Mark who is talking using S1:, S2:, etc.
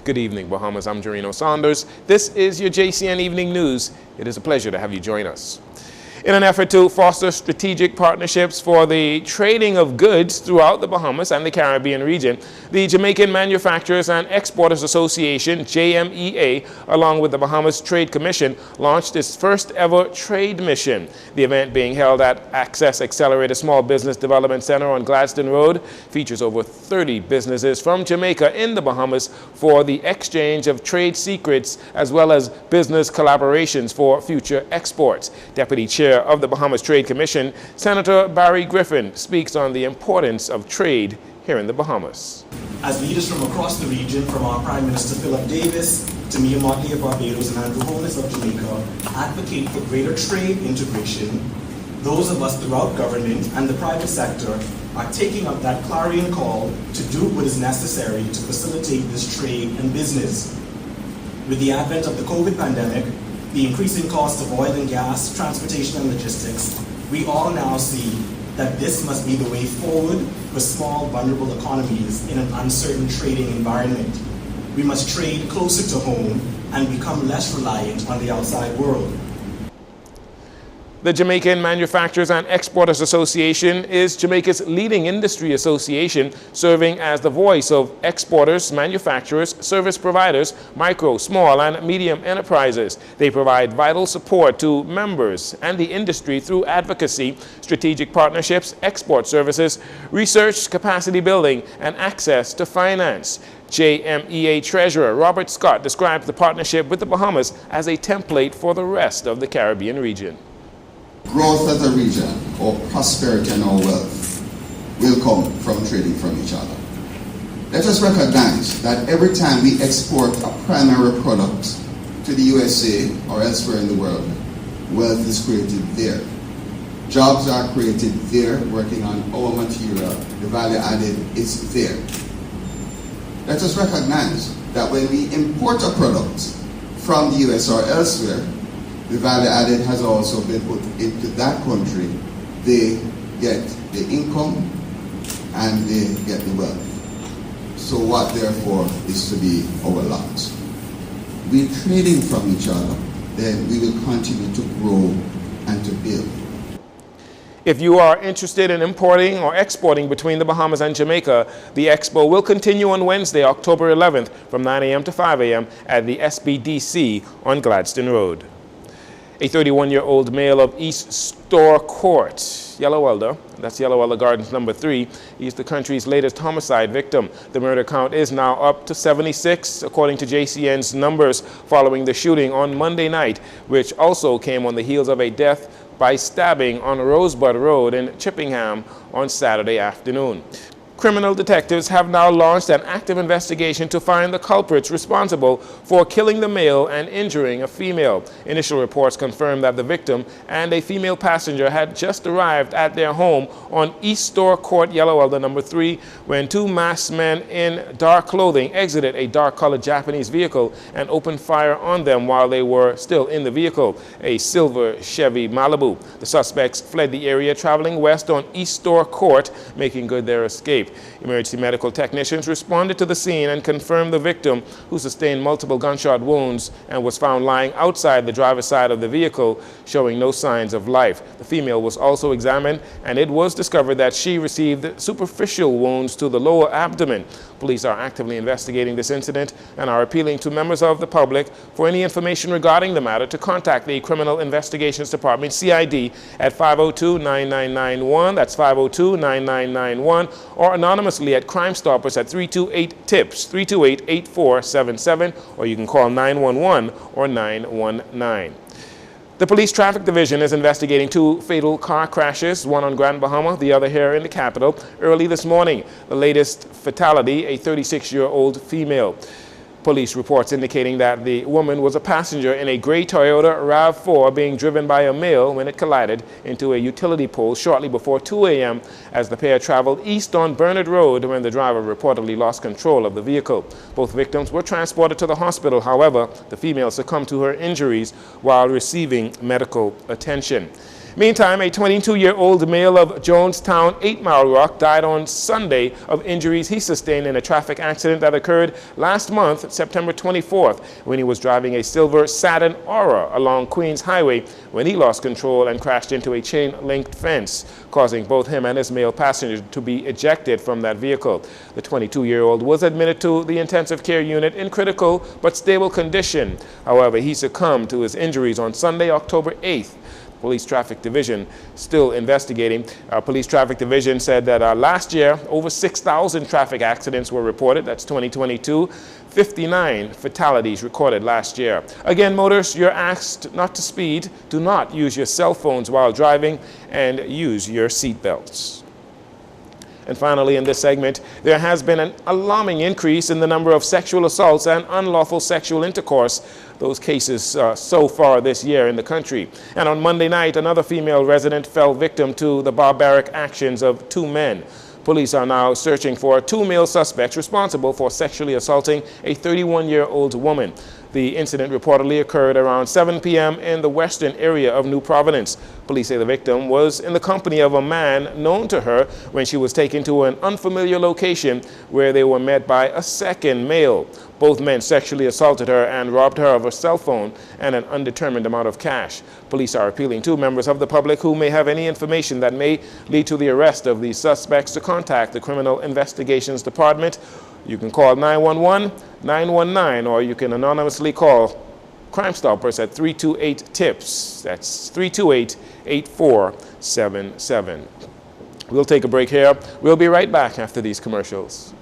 S1: Good evening, Bahamas. I'm Jcn Saunders. This is your JCN Evening News. It is a pleasure to have you join us. In an effort to foster strategic partnerships for the trading of goods throughout the Bahamas and the Caribbean region, the Jamaican Manufacturers and Exporters Association, JMEA, along with the Bahamas Trade Commission, launched its first ever trade mission. The event, being held at Access Accelerated Small Business Development Center on Gladstone Road, features over 30 businesses from Jamaica in the Bahamas for the exchange of trade secrets as well as business collaborations for future exports. Deputy Chair of the Bahamas Trade Commission, Senator Barry Griffin, speaks on the importance of trade here in the Bahamas.
S2: As leaders from across the region, from our Prime Minister Philip Davis to Mia Motley of Barbados and Andrew Holness of Jamaica, advocate for greater trade integration, those of us throughout government and the private sector are taking up that clarion call to do what is necessary to facilitate this trade and business. With the advent of the COVID pandemic, the increasing cost of oil and gas, transportation and logistics, we all now see that this must be the way forward for small, vulnerable economies in an uncertain trading environment. We must trade closer to home and become less reliant on the outside world.
S1: The Jamaican Manufacturers and Exporters Association is Jamaica's leading industry association, serving as the voice of exporters, manufacturers, service providers, micro, small, and medium enterprises. They provide vital support to members and the industry through advocacy, strategic partnerships, export services, research, capacity building, and access to finance. JMEA Treasurer Robert Scott describes the partnership with the Bahamas as a template for the rest of the Caribbean region.
S3: Growth as a region, or prosperity and our wealth, will come from trading from each other. Let us recognize that every time we export a primary product to the USA or elsewhere in the world, wealth is created there. Jobs are created there, working on our material. The value added is there. Let us recognize that when we import a product from the US or elsewhere, the value added has also been put into that country. They get the income and they get the wealth. So what therefore is to be our lot? We're trading from each other, then we will continue to grow and to build.
S1: If you are interested in importing or exporting between the Bahamas and Jamaica, the expo will continue on Wednesday, October 11th from 9 a.m. to 5 a.m. at the SBDC on Gladstone Road. A 31-year-old male of East Store Court, Yellow Elder, that's Yellow Elder Gardens number 3, he's the country's latest homicide victim. The murder count is now up to 76, according to JCN's numbers, following the shooting on Monday night, which also came on the heels of a death by stabbing on Rosebud Road in Chippingham on Saturday afternoon. Criminal detectives have now launched an active investigation to find the culprits responsible for killing the male and injuring a female. Initial reports confirm that the victim and a female passenger had just arrived at their home on East Store Court, Yellow Elder number 3, when two masked men in dark clothing exited a dark-colored Japanese vehicle and opened fire on them while they were still in the vehicle, a silver Chevy Malibu. The suspects fled the area, traveling west on East Store Court, making good their escape. Emergency medical technicians responded to the scene and confirmed the victim, who sustained multiple gunshot wounds and was found lying outside the driver's side of the vehicle, showing no signs of life. The female was also examined, and it was discovered that she received superficial wounds to the lower abdomen. Police are actively investigating this incident and are appealing to members of the public for any information regarding the matter to contact the Criminal Investigations Department, CID, at 502-9991, that's 502-9991, or anonymously at Crime Stoppers at 328-TIPS, 328-8477, or you can call 911 or 919. The Police Traffic Division is investigating two fatal car crashes, one on Grand Bahama, the other here in the capital, early this morning. The latest fatality, a 36-year-old female. Police reports indicating that the woman was a passenger in a gray Toyota RAV4 being driven by a male when it collided into a utility pole shortly before 2 a.m. as the pair traveled east on Bernard Road when the driver reportedly lost control of the vehicle. Both victims were transported to the hospital. However, the female succumbed to her injuries while receiving medical attention. Meantime, a 22-year-old male of Jonestown, 8 Mile Rock, died on Sunday of injuries he sustained in a traffic accident that occurred last month, September 24th, when he was driving a silver Saturn Aura along Queens Highway when he lost control and crashed into a chain-linked fence, causing both him and his male passenger to be ejected from that vehicle. The 22-year-old was admitted to the intensive care unit in critical but stable condition. However, he succumbed to his injuries on Sunday, October 8th. Police Traffic Division still investigating. Police Traffic Division said that last year, over 6,000 traffic accidents were reported. That's 2022. 59 fatalities recorded last year. Again, motorists, you're asked not to speed. Do not use your cell phones while driving, and use your seat belts. And finally, in this segment, there has been an alarming increase in the number of sexual assaults and unlawful sexual intercourse, those cases so far this year in the country. And on Monday night, another female resident fell victim to the barbaric actions of 2 men. Police are now searching for 2 male suspects responsible for sexually assaulting a 31-year-old woman. The incident reportedly occurred around 7 p.m. in the western area of New Providence. Police say the victim was in the company of a man known to her when she was taken to an unfamiliar location where they were met by a second male. Both men sexually assaulted her and robbed her of her cell phone and an undetermined amount of cash. Police are appealing to members of the public who may have any information that may lead to the arrest of these suspects to contact the Criminal Investigations Department. You can call 911, 919, or you can anonymously call Crime Stoppers at 328-TIPS. That's 328-8477. We'll take a break here. We'll be right back after these commercials.